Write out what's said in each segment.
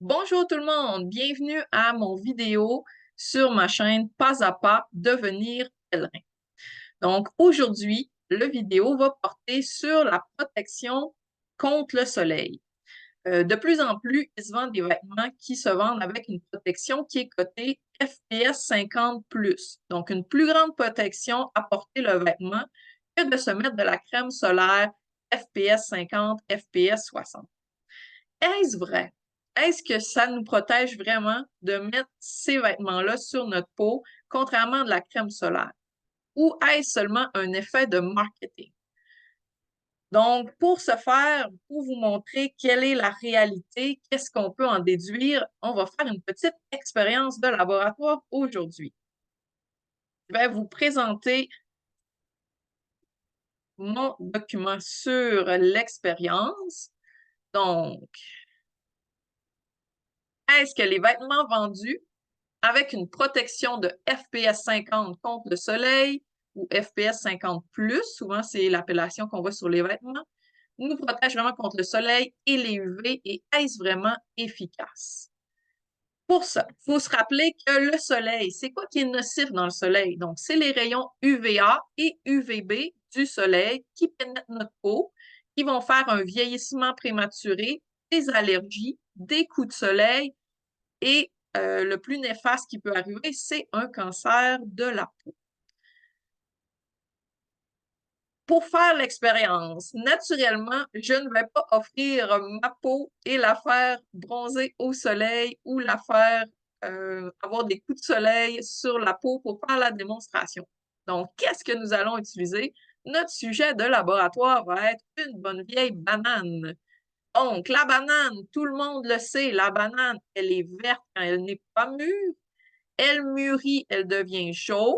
Bonjour tout le monde, bienvenue à mon vidéo sur ma chaîne Pas à pas devenir pèlerin. Donc aujourd'hui, le vidéo va porter sur la protection contre le soleil. De plus en plus, il se vend des vêtements qui se vendent avec une protection qui est cotée FPS 50+. Donc une plus grande protection à porter le vêtement que de se mettre de la crème solaire FPS 50, FPS 60. Est-ce vrai? Est-ce que ça nous protège vraiment de mettre ces vêtements-là sur notre peau, contrairement à de la crème solaire? Ou est-ce seulement un effet de marketing? Donc, pour ce faire, pour vous montrer quelle est la réalité, qu'est-ce qu'on peut en déduire, on va faire une petite expérience de laboratoire aujourd'hui. Je vais vous présenter mon document sur l'expérience. Donc, est-ce que les vêtements vendus avec une protection de FPS 50 contre le soleil ou FPS 50+, souvent c'est l'appellation qu'on voit sur les vêtements, nous protège vraiment contre le soleil et les UV et est-ce vraiment efficace? Pour ça, il faut se rappeler que le soleil, c'est quoi qui est nocif dans le soleil? Donc, c'est les rayons UVA et UVB du soleil qui pénètrent notre peau, qui vont faire un vieillissement prématuré, des allergies, des coups de soleil et le plus néfaste qui peut arriver, c'est un cancer de la peau. Pour faire l'expérience, naturellement, je ne vais pas offrir ma peau et la faire bronzer au soleil ou la faire avoir des coups de soleil sur la peau pour faire la démonstration. Donc, qu'est-ce que nous allons utiliser? Notre sujet de laboratoire va être une bonne vieille banane. Donc, la banane, tout le monde le sait, la banane, elle est verte quand elle n'est pas mûre. Elle mûrit, elle devient chaude.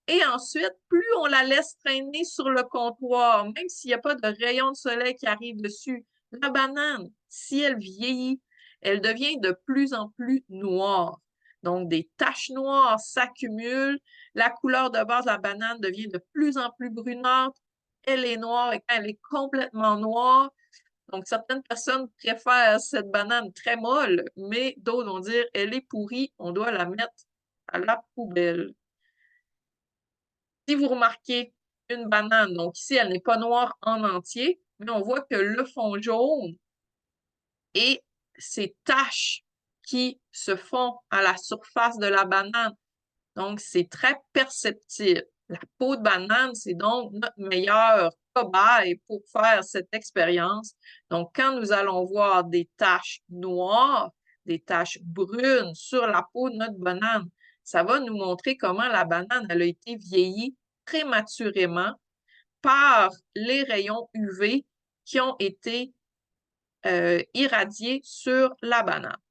Et ensuite, plus on la laisse traîner sur le comptoir, même s'il n'y a pas de rayon de soleil qui arrive dessus, la banane, si elle vieillit, elle devient de plus en plus noire. Donc, des taches noires s'accumulent. La couleur de base de la banane devient de plus en plus brunâtre. Elle est noire et quand elle est complètement noire, donc certaines personnes préfèrent cette banane très molle, mais d'autres vont dire elle est pourrie, on doit la mettre à la poubelle. Si vous remarquez une banane, donc ici, elle n'est pas noire en entier, mais on voit que le fond jaune et ces taches qui se font à la surface de la banane. Donc, c'est très perceptible. La peau de banane, c'est donc notre meilleur cobaye pour faire cette expérience. Donc, quand nous allons voir des taches noires, des taches brunes sur la peau de notre banane, ça va nous montrer comment la banane elle a été vieillie prématurément par les rayons UV qui ont été irradiés sur la banane.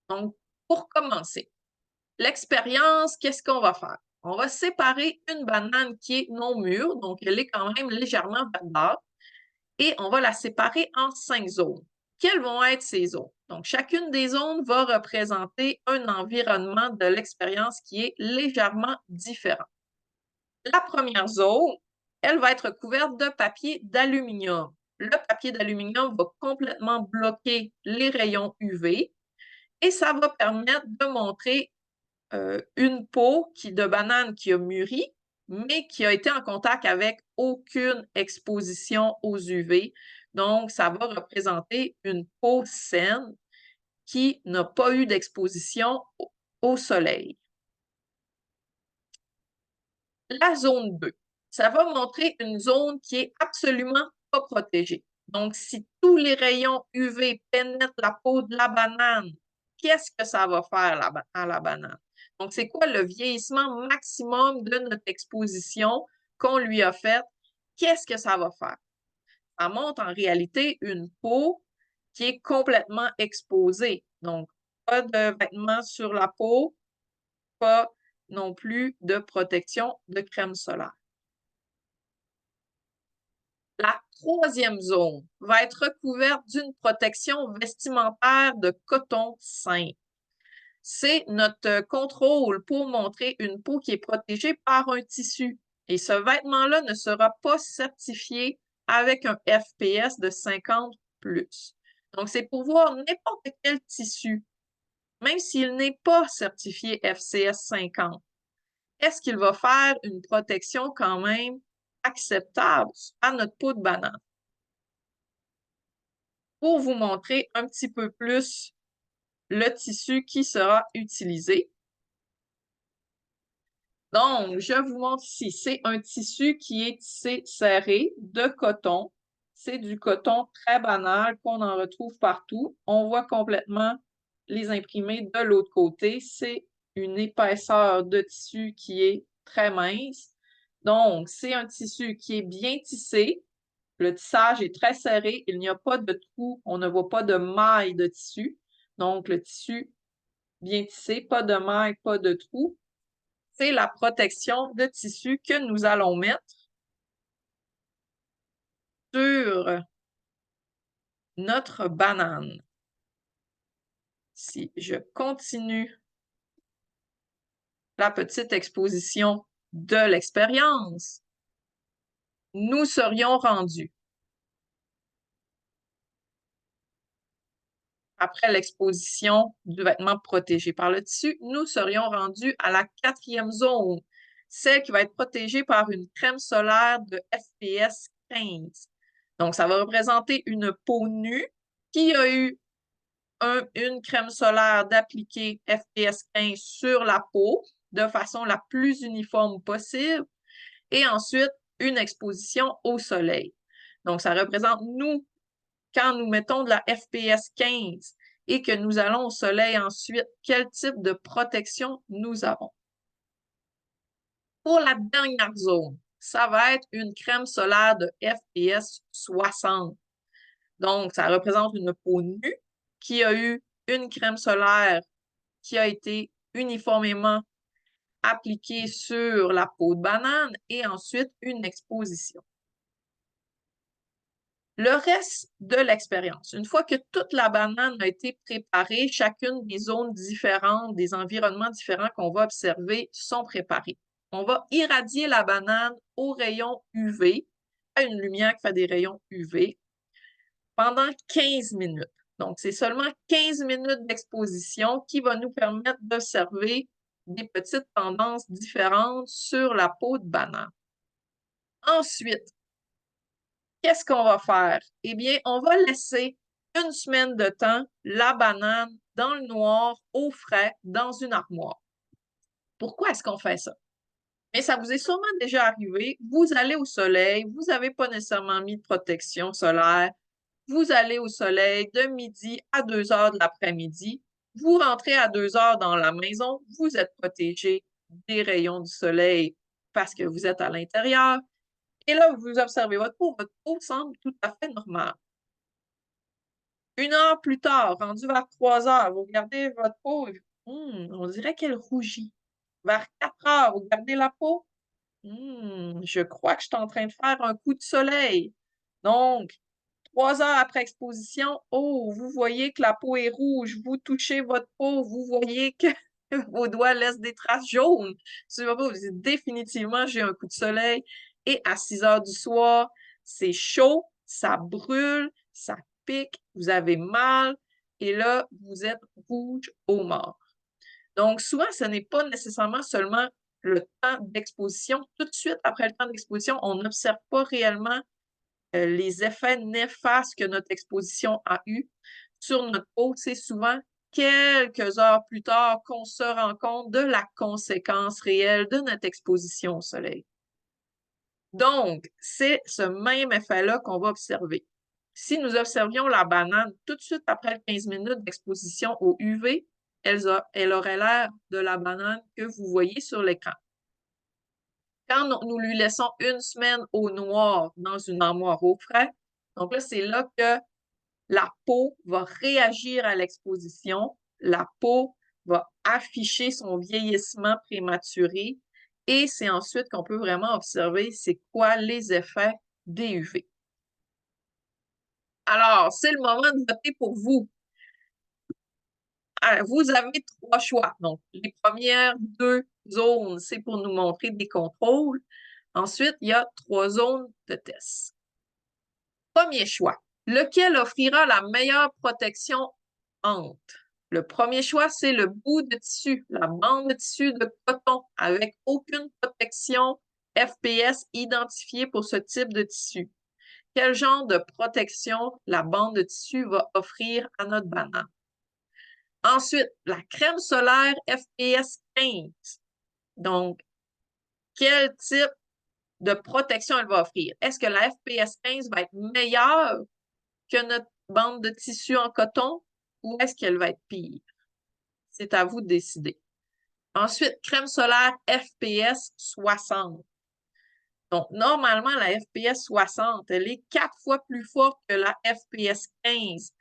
Donc, pour commencer, l'expérience, qu'est-ce qu'on va faire? On va séparer une banane qui est non mûre, donc elle est quand même légèrement verdâtre, et on va la séparer en 5 zones. Quelles vont être ces zones? Donc, chacune des zones va représenter un environnement de l'expérience qui est légèrement différent. La première zone, elle va être couverte de papier d'aluminium. Le papier d'aluminium va complètement bloquer les rayons UV et ça va permettre de montrer une peau de banane qui a mûri, mais qui a été en contact avec aucune exposition aux UV. Donc, ça va représenter une peau saine qui n'a pas eu d'exposition au soleil. La zone 2, ça va montrer une zone qui est absolument pas protégée. Donc, si tous les rayons UV pénètrent la peau de la banane, qu'est-ce que ça va faire à la banane? Donc, c'est quoi le vieillissement maximum de notre exposition qu'on lui a faite? Qu'est-ce que ça va faire? Ça montre en réalité une peau qui est complètement exposée. Donc, pas de vêtements sur la peau, pas non plus de protection de crème solaire. La troisième zone va être recouverte d'une protection vestimentaire de coton simple. C'est notre contrôle pour montrer une peau qui est protégée par un tissu. Et ce vêtement-là ne sera pas certifié avec un FPS de 50+. Donc, c'est pour voir n'importe quel tissu, même s'il n'est pas certifié FCS 50. Est-ce qu'il va faire une protection quand même acceptable à notre peau de banane? Pour vous montrer un petit peu plus le tissu qui sera utilisé. Donc, je vous montre ici, c'est un tissu qui est tissé serré de coton. C'est du coton très banal qu'on en retrouve partout. On voit complètement les imprimés de l'autre côté. C'est une épaisseur de tissu qui est très mince. Donc, c'est un tissu qui est bien tissé. Le tissage est très serré. Il n'y a pas de trou. On ne voit pas de maille de tissu. Donc, le tissu bien tissé, pas de maille, pas de trou. C'est la protection de tissu que nous allons mettre sur notre banane. Si je continue la petite exposition de l'expérience, nous serions rendus, après l'exposition du vêtement protégé par le tissu, nous serions rendus à la 4e zone, celle qui va être protégée par une crème solaire de FPS 15. Donc, ça va représenter une peau nue qui a eu une crème solaire d'appliquer FPS 15 sur la peau de façon la plus uniforme possible et ensuite une exposition au soleil. Donc, ça représente nous, quand nous mettons de la FPS 15 et que nous allons au soleil ensuite, quel type de protection nous avons. Pour la dernière zone, ça va être une crème solaire de FPS 60. Donc, ça représente une peau nue qui a eu une crème solaire qui a été uniformément appliquée sur la peau de banane et ensuite une exposition. Le reste de l'expérience, une fois que toute la banane a été préparée, chacune des zones différentes, des environnements différents qu'on va observer sont préparés. On va irradier la banane aux rayons UV, à une lumière qui fait des rayons UV, pendant 15 minutes. Donc, c'est seulement 15 minutes d'exposition qui va nous permettre d'observer des petites tendances différentes sur la peau de banane. Ensuite, qu'est-ce qu'on va faire? Eh bien, on va laisser une semaine de temps la banane dans le noir, au frais, dans une armoire. Pourquoi est-ce qu'on fait ça? Mais ça vous est sûrement déjà arrivé. Vous allez au soleil, vous n'avez pas nécessairement mis de protection solaire. Vous allez au soleil de midi à 2 heures de l'après-midi. Vous rentrez à 2 heures dans la maison. Vous êtes protégé des rayons du soleil parce que vous êtes à l'intérieur. Et là, vous observez votre peau. Votre peau semble tout à fait normale. 1 heure plus tard, rendu vers 3 heures, vous regardez votre peau et on dirait qu'elle rougit. Vers 4 heures, vous regardez la peau. Je crois que je suis en train de faire un coup de soleil. Donc, 3 heures après exposition, oh, vous voyez que la peau est rouge. Vous touchez votre peau, vous voyez que vos doigts laissent des traces jaunes sur votre peau. Vous dites définitivement, j'ai un coup de soleil. Et à 6 heures du soir, c'est chaud, ça brûle, ça pique, vous avez mal. Et là, vous êtes rouge au mort. Donc, souvent, ce n'est pas nécessairement seulement le temps d'exposition. Tout de suite après le temps d'exposition, on n'observe pas réellement les effets néfastes que notre exposition a eu sur notre peau. C'est souvent quelques heures plus tard qu'on se rend compte de la conséquence réelle de notre exposition au soleil. Donc, c'est ce même effet-là qu'on va observer. Si nous observions la banane tout de suite après 15 minutes d'exposition au UV, elle aurait l'air de la banane que vous voyez sur l'écran. Quand nous lui laissons une semaine au noir dans une armoire au frais, donc là, c'est là que la peau va réagir à l'exposition, la peau va afficher son vieillissement prématuré et c'est ensuite qu'on peut vraiment observer c'est quoi les effets des UV. Alors, c'est le moment de voter pour vous. Vous avez 3 choix. Donc, les premières 2 zones, c'est pour nous montrer des contrôles. Ensuite, il y a 3 zones de test. Premier choix. Lequel offrira la meilleure protection entre? Le premier choix, c'est le bout de tissu, la bande de tissu de coton avec aucune protection FPS identifiée pour ce type de tissu. Quel genre de protection la bande de tissu va offrir à notre banane? Ensuite, la crème solaire FPS 15. Donc, quel type de protection elle va offrir? Est-ce que la FPS 15 va être meilleure que notre bande de tissu en coton ou est-ce qu'elle va être pire? C'est à vous de décider. Ensuite, crème solaire FPS 60. Donc, normalement, la FPS 60, elle est 4 fois plus forte que la FPS 15.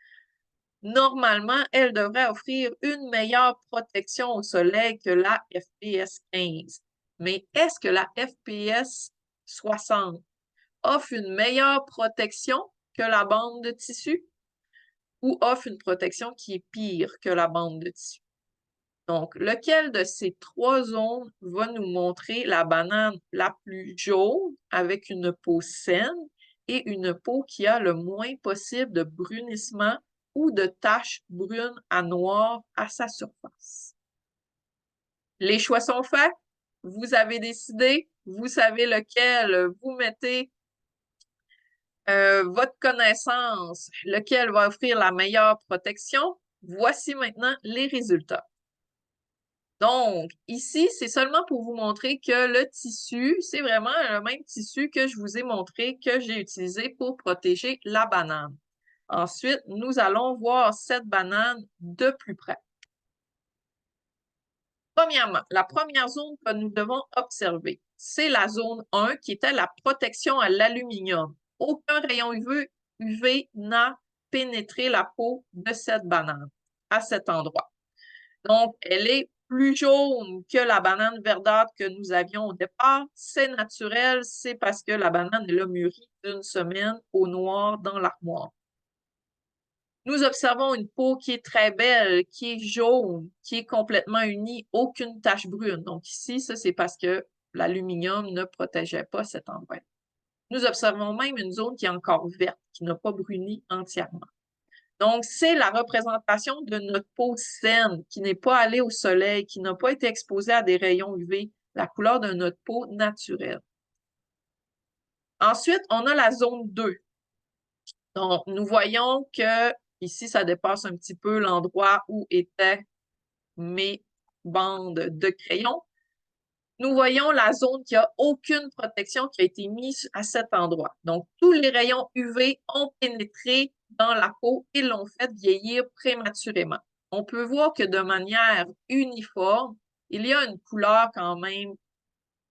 Normalement, elle devrait offrir une meilleure protection au soleil que la FPS 15. Mais est-ce que la FPS 60 offre une meilleure protection que la bande de tissu ou offre une protection qui est pire que la bande de tissu? Donc, lequel de ces trois zones va nous montrer la banane la plus jaune avec une peau saine et une peau qui a le moins possible de brunissement ou de taches brunes à noires à sa surface? Les choix sont faits. Vous avez décidé. Vous savez lequel vous mettez votre connaissance, lequel va offrir la meilleure protection. Voici maintenant les résultats. Donc, ici, c'est seulement pour vous montrer que le tissu, c'est vraiment le même tissu que je vous ai montré que j'ai utilisé pour protéger la banane. Ensuite, nous allons voir cette banane de plus près. Premièrement, la première zone que nous devons observer, c'est la zone 1 qui était la protection à l'aluminium. Aucun rayon UV n'a pénétré la peau de cette banane à cet endroit. Donc, elle est plus jaune que la banane verdâtre que nous avions au départ. C'est naturel, c'est parce que la banane est là mûrie d'une semaine au noir dans l'armoire. Nous observons une peau qui est très belle, qui est jaune, qui est complètement unie, aucune tache brune. Donc ici, ça, c'est parce que l'aluminium ne protégeait pas cet endroit. Nous observons même une zone qui est encore verte, qui n'a pas bruni entièrement. Donc, c'est la représentation de notre peau saine, qui n'est pas allée au soleil, qui n'a pas été exposée à des rayons UV, la couleur de notre peau naturelle. Ensuite, on a la zone 2. Donc, nous voyons que ici, ça dépasse un petit peu l'endroit où étaient mes bandes de crayon. Nous voyons la zone qui n'a aucune protection qui a été mise à cet endroit. Donc, tous les rayons UV ont pénétré dans la peau et l'ont fait vieillir prématurément. On peut voir que de manière uniforme, il y a une couleur quand même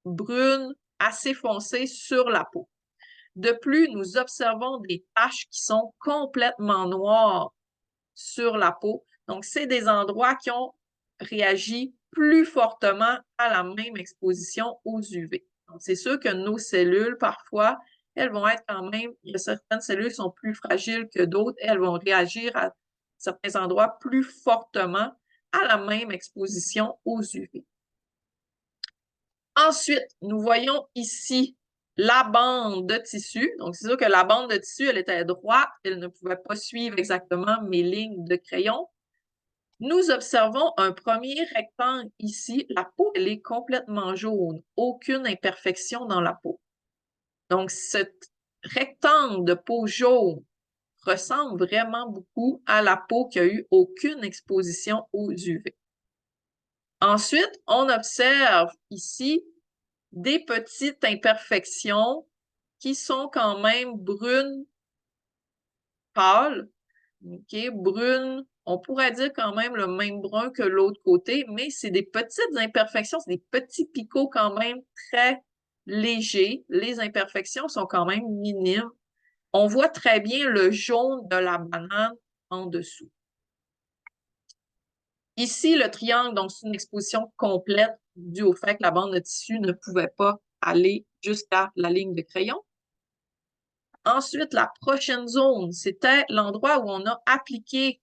brune assez foncée sur la peau. De plus, nous observons des taches qui sont complètement noires sur la peau. Donc, c'est des endroits qui ont réagi plus fortement à la même exposition aux UV. Donc, c'est sûr que nos cellules, parfois, elles vont être quand même, il y a certaines cellules qui sont plus fragiles que d'autres, elles vont réagir à certains endroits plus fortement à la même exposition aux UV. Ensuite, nous voyons ici la bande de tissu. Donc, c'est sûr que la bande de tissu, elle était droite, elle ne pouvait pas suivre exactement mes lignes de crayon. Nous observons un premier rectangle ici. La peau, elle est complètement jaune. Aucune imperfection dans la peau. Donc, ce rectangle de peau jaune ressemble vraiment beaucoup à la peau qui a eu aucune exposition aux UV. Ensuite, on observe ici des petites imperfections qui sont quand même brunes pâles. OK, brunes, on pourrait dire quand même le même brun que l'autre côté, mais c'est des petites imperfections, c'est des petits picots quand même très légers. Les imperfections sont quand même minimes. On voit très bien le jaune de la banane en dessous. Ici, le triangle, donc c'est une exposition complète due au fait que la bande de tissu ne pouvait pas aller jusqu'à la ligne de crayon. Ensuite, la prochaine zone, c'était l'endroit où on a appliqué,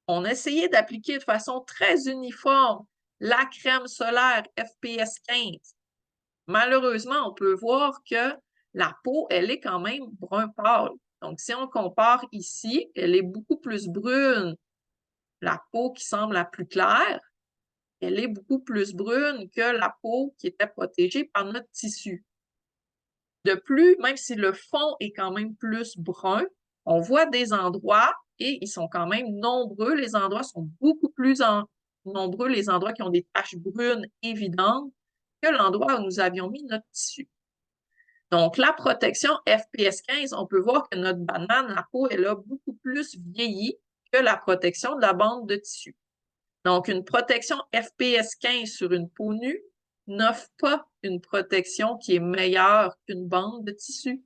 on a essayé d'appliquer de façon très uniforme la crème solaire FPS 15. Malheureusement, on peut voir que la peau, elle est quand même brun pâle. Donc, si on compare ici, elle est beaucoup plus brune. La peau qui semble la plus claire, elle est beaucoup plus brune que la peau qui était protégée par notre tissu. De plus, même si le fond est quand même plus brun, on voit des endroits, et ils sont quand même nombreux, les endroits sont beaucoup plus nombreux, les endroits qui ont des taches brunes évidentes, que l'endroit où nous avions mis notre tissu. Donc, la protection FPS 15, on peut voir que notre banane, la peau, elle a beaucoup plus vieilli que la protection de la bande de tissu. Donc, une protection FPS 15 sur une peau nue n'offre pas une protection qui est meilleure qu'une bande de tissu.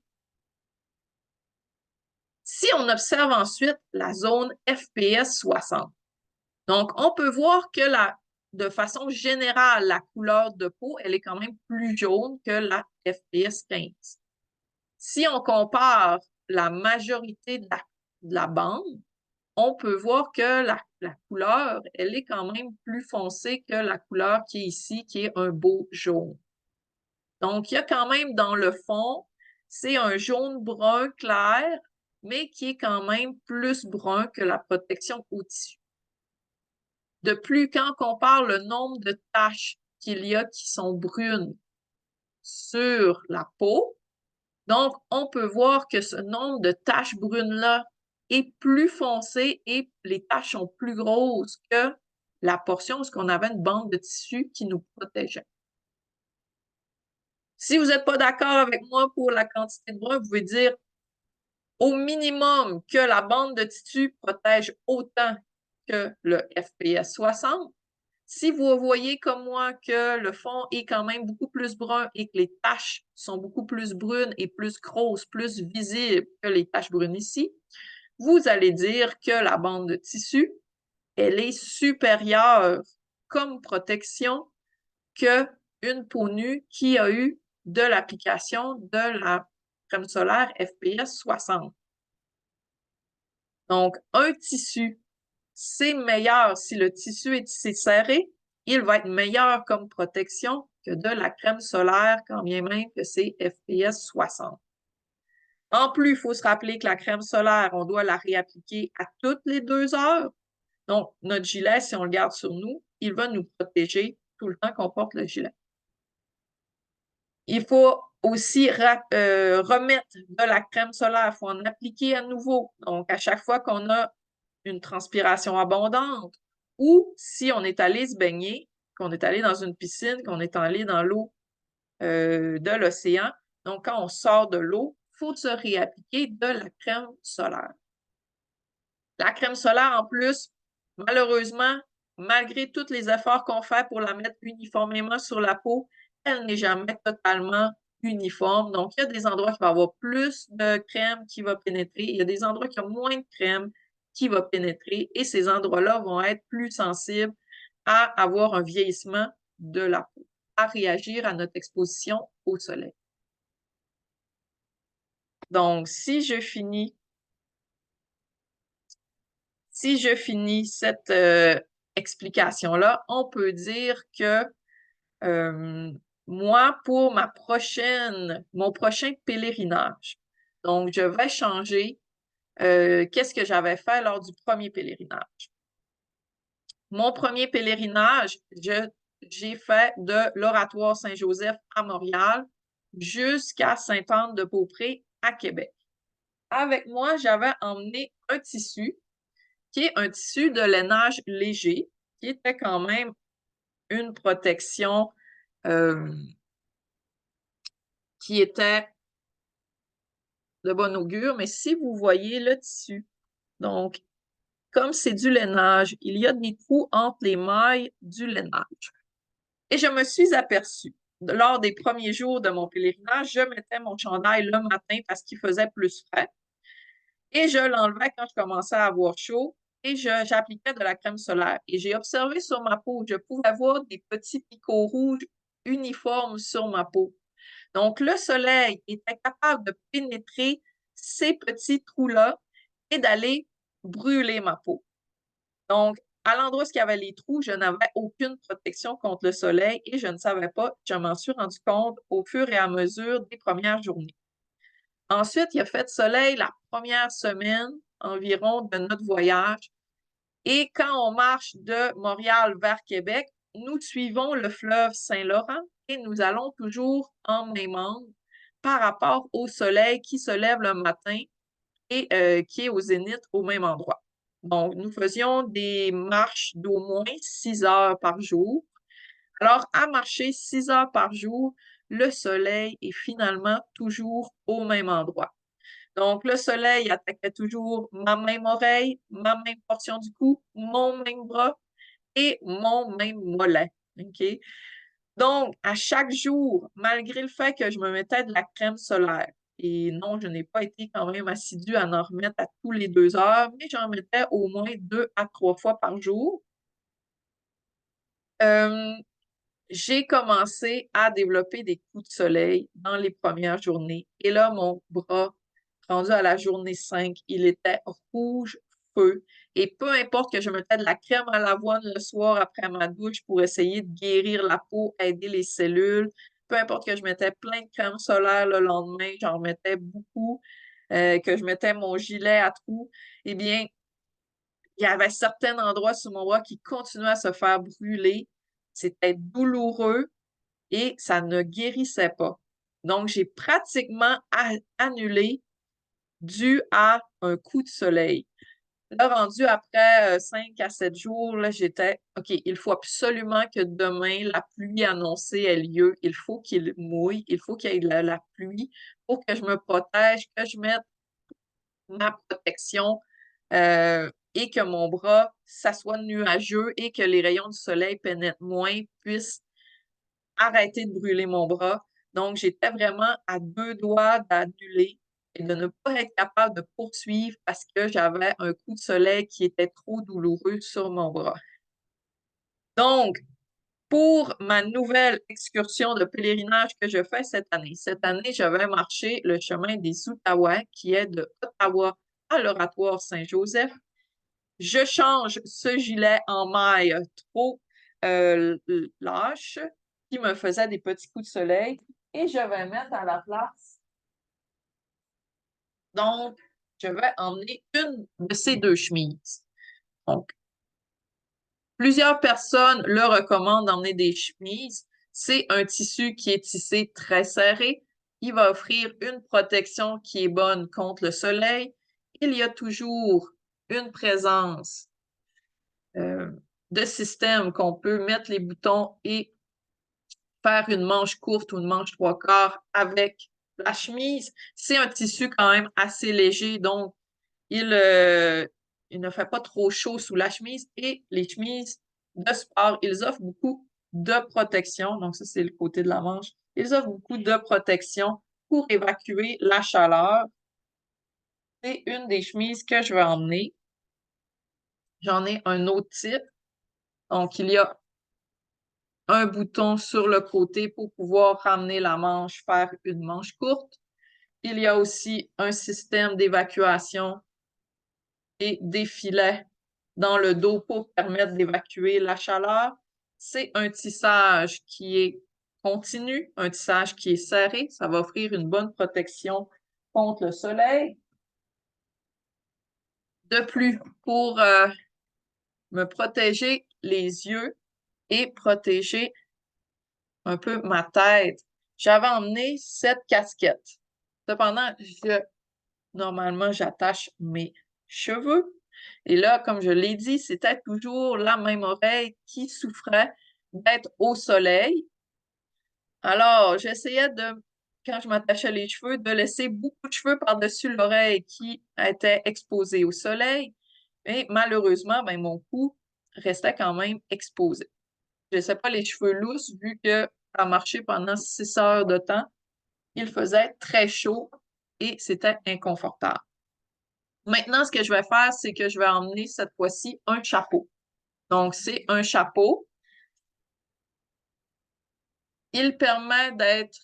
Si on observe ensuite la zone FPS 60, donc on peut voir que de façon générale, la couleur de peau, elle est quand même plus jaune que la FPS 15. Si on compare la majorité de la bande, on peut voir que la couleur, elle est quand même plus foncée que la couleur qui est ici, qui est un beau jaune. Donc, il y a quand même dans le fond, c'est un jaune-brun clair, mais qui est quand même plus brun que la protection au tissu. De plus, quand on compare le nombre de taches qu'il y a qui sont brunes sur la peau, donc on peut voir que ce nombre de taches brunes-là est plus foncé et les taches sont plus grosses que la portion où on avait une bande de tissu qui nous protégeait. Si vous n'êtes pas d'accord avec moi pour la quantité de brun, vous pouvez dire au minimum que la bande de tissu protège autant que le FPS 60. Si vous voyez comme moi que le fond est quand même beaucoup plus brun et que les taches sont beaucoup plus brunes et plus grosses, plus visibles que les taches brunes ici, vous allez dire que la bande de tissu, elle est supérieure comme protection qu'une peau nue qui a eu de l'application de la crème solaire FPS 60. Donc, un tissu, c'est meilleur si le tissu est tissé serré, il va être meilleur comme protection que de la crème solaire, quand bien même que c'est FPS 60. En plus, il faut se rappeler que la crème solaire, on doit la réappliquer à toutes les 2 heures. Donc, notre gilet, si on le garde sur nous, il va nous protéger tout le temps qu'on porte le gilet. Il faut aussi remettre de la crème solaire, il faut en appliquer à nouveau. Donc, à chaque fois qu'on a une transpiration abondante ou si on est allé se baigner, qu'on est allé dans une piscine, qu'on est allé dans l'eau de l'océan. Donc, quand on sort de l'eau, il faut se réappliquer de la crème solaire. La crème solaire, en plus, malheureusement, malgré tous les efforts qu'on fait pour la mettre uniformément sur la peau, elle n'est jamais totalement uniforme. Donc, il y a des endroits qui vont avoir plus de crème qui va pénétrer. Il y a des endroits qui ont moins de crème qui va pénétrer. Et ces endroits-là vont être plus sensibles à avoir un vieillissement de la peau, à réagir à notre exposition au soleil. Donc, si je finis cette explication-là, on peut dire que moi, pour mon prochain pèlerinage, donc je vais changer qu'est-ce que j'avais fait lors du premier pèlerinage. Mon premier pèlerinage, j'ai fait de l'Oratoire Saint-Joseph à Montréal jusqu'à Sainte-Anne-de-Beaupré à Québec. Avec moi, j'avais emmené un tissu qui est un tissu de lainage léger, qui était quand même une protection qui était de bon augure. Mais si vous voyez le tissu, donc, comme c'est du lainage, il y a des trous entre les mailles du lainage. Et je me suis aperçue, lors des premiers jours de mon pèlerinage, je mettais mon chandail le matin parce qu'il faisait plus frais. Et je l'enlevais quand je commençais à avoir chaud et j'appliquais de la crème solaire. Et j'ai observé sur ma peau, je pouvais avoir des petits picots rouges uniformes sur ma peau. Donc, le soleil était capable de pénétrer ces petits trous-là et d'aller brûler ma peau. Donc, à l'endroit où il y avait les trous, je n'avais aucune protection contre le soleil et je ne savais pas, je m'en suis rendu compte au fur et à mesure des premières journées. Ensuite, il a fait soleil la première semaine environ de notre voyage. Et quand on marche de Montréal vers Québec, nous suivons le fleuve Saint-Laurent et nous allons toujours en même angle par rapport au soleil qui se lève le matin et qui est au zénith au même endroit. Donc, nous faisions des marches d'au moins 6 heures par jour. Alors, à marcher 6 heures par jour, le soleil est finalement toujours au même endroit. Donc, le soleil attaquait toujours ma même oreille, ma même portion du cou, mon même bras et mon même mollet. OK? Donc, à chaque jour, malgré le fait que je me mettais de la crème solaire, et non, je n'ai pas été quand même assidue à en remettre à tous les 2 heures, mais j'en mettais au moins 2 à 3 fois par jour. Euh, j'ai commencé à développer des coups de soleil dans les premières journées. Et là, mon bras, rendu à la journée 5, il était rouge feu. Et peu importe que je mettais de la crème à l'avoine le soir après ma douche pour essayer de guérir la peau, aider les cellules, peu importe que je mettais plein de crème solaire le lendemain, j'en mettais beaucoup, que je mettais mon gilet à trous, eh bien, il y avait certains endroits sur mon bras qui continuaient à se faire brûler. C'était douloureux et ça ne guérissait pas. Donc, j'ai pratiquement annulé dû à un coup de soleil. Là, rendu après 5 à 7 jours, là, j'étais, OK, il faut absolument que demain, la pluie annoncée ait lieu. Il faut qu'il mouille, il faut qu'il y ait de la pluie pour que je me protège, que je mette ma protection et que mon bras, ça soit nuageux et que les rayons du soleil pénètrent moins, puissent arrêter de brûler mon bras. Donc, j'étais vraiment à 2 doigts d'annuler et de ne pas être capable de poursuivre parce que j'avais un coup de soleil qui était trop douloureux sur mon bras. Donc, pour ma nouvelle excursion de pèlerinage que je fais cette année, je vais marcher le chemin des Outaouais qui est de Ottawa à l'Oratoire Saint-Joseph. Je change ce gilet en maille trop lâche qui me faisait des petits coups de soleil et je vais mettre à la place. Donc, je vais emmener une de ces 2 chemises. Donc, plusieurs personnes le recommandent d'emmener des chemises. C'est un tissu qui est tissé très serré. Il va offrir une protection qui est bonne contre le soleil. Il y a toujours une présence euh, de système qu'on peut mettre les boutons et faire une manche courte ou une manche 3/4 avec la chemise. C'est un tissu quand même assez léger, donc il ne fait pas trop chaud sous la chemise et les chemises de sport, ils offrent beaucoup de protection. Donc, ça, c'est le côté de la manche. Ils offrent beaucoup de protection pour évacuer la chaleur. C'est une des chemises que je vais emmener. J'en ai un autre type. Donc, il y a un bouton sur le côté pour pouvoir ramener la manche, faire une manche courte. Il y a aussi un système d'évacuation et des filets dans le dos pour permettre d'évacuer la chaleur. C'est un tissage qui est continu, un tissage qui est serré. Ça va offrir une bonne protection contre le soleil. De plus, pour me protéger les yeux et protéger un peu ma tête, j'avais emmené cette casquette. Cependant, normalement, j'attache mes cheveux. Et là, comme je l'ai dit, c'était toujours la même oreille qui souffrait d'être au soleil. Alors, j'essayais de, quand je m'attachais les cheveux, de laisser beaucoup de cheveux par-dessus l'oreille qui était exposée au soleil. Et malheureusement, ben, mon cou restait quand même exposé. Je ne laissais pas les cheveux lousses vu que ça a marché pendant 6 heures de temps. Il faisait très chaud et c'était inconfortable. Maintenant, ce que je vais faire, c'est que je vais emmener cette fois-ci un chapeau. Donc, c'est un chapeau. Il permet d'être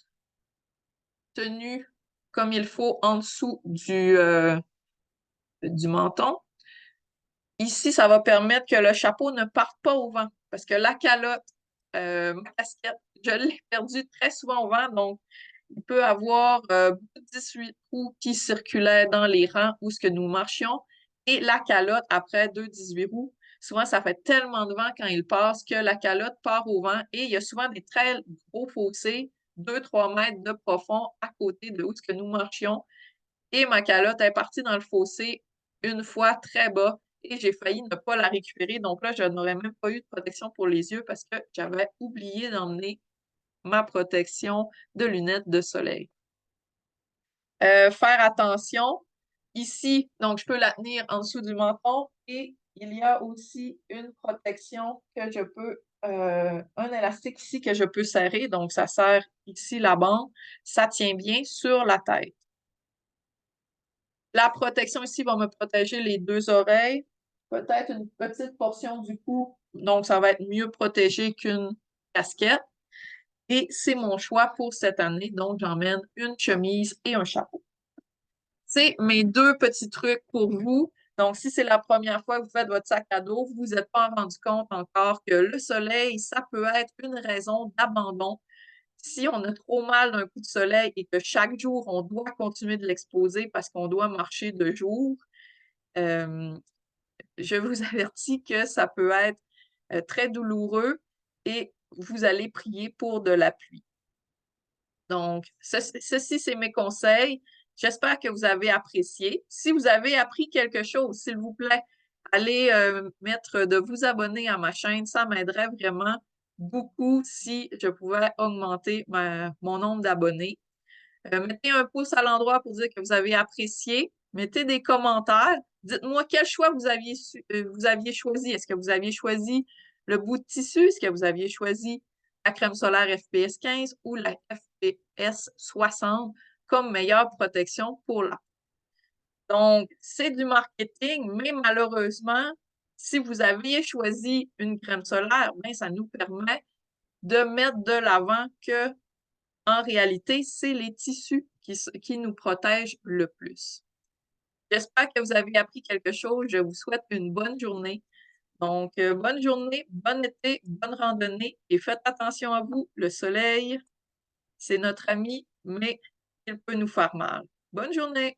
tenu comme il faut en dessous du menton. Ici, ça va permettre que le chapeau ne parte pas au vent parce que la calotte, ma casquette, je l'ai perdue très souvent au vent. Donc, Il peut avoir beaucoup de 18 roues qui circulaient dans les rangs où ce que nous marchions et la calotte après 2 18 roues. Souvent, ça fait tellement de vent quand il passe que la calotte part au vent et il y a souvent des très gros fossés, 2 3 mètres de profond à côté de où ce que nous marchions. Et ma calotte est partie dans le fossé une fois très bas et j'ai failli ne pas la récupérer. Donc là, je n'aurais même pas eu de protection pour les yeux parce que j'avais oublié d'emmener ma protection de lunettes de soleil. Faire attention, ici, donc je peux la tenir en dessous du menton et il y a aussi une protection que je peux, un élastique ici que je peux serrer, donc ça serre ici la bande, ça tient bien sur la tête. La protection ici va me protéger les 2 oreilles, peut-être une petite portion du cou, donc ça va être mieux protégé qu'une casquette. Et c'est mon choix pour cette année, donc j'emmène une chemise et un chapeau. C'est mes 2 petits trucs pour vous. Donc, si c'est la première fois que vous faites votre sac à dos, vous vous êtes pas rendu compte encore que le soleil, ça peut être une raison d'abandon. Si on a trop mal d'un coup de soleil et que chaque jour, on doit continuer de l'exposer parce qu'on doit marcher de jour, euh, je vous avertis que ça peut être très douloureux et vous allez prier pour de la pluie. Donc, ceci, c'est mes conseils. J'espère que vous avez apprécié. Si vous avez appris quelque chose, s'il vous plaît, allez mettre de vous abonner à ma chaîne. Ça m'aiderait vraiment beaucoup si je pouvais augmenter mon nombre d'abonnés. Mettez un pouce à l'endroit pour dire que vous avez apprécié. Mettez des commentaires. Dites-moi quel choix vous aviez choisi. Est-ce que vous aviez choisi le bout de tissu? Est-ce que vous aviez choisi la crème solaire FPS 15 ou la FPS 60 comme meilleure protection pour la peau? Donc, c'est du marketing, mais malheureusement, si vous aviez choisi une crème solaire, ben, ça nous permet de mettre de l'avant que en réalité, c'est les tissus qui nous protègent le plus. J'espère que vous avez appris quelque chose. Je vous souhaite une bonne journée. Donc, bonne journée, bon été, bonne randonnée et faites attention à vous. Le soleil, c'est notre ami, mais il peut nous faire mal. Bonne journée!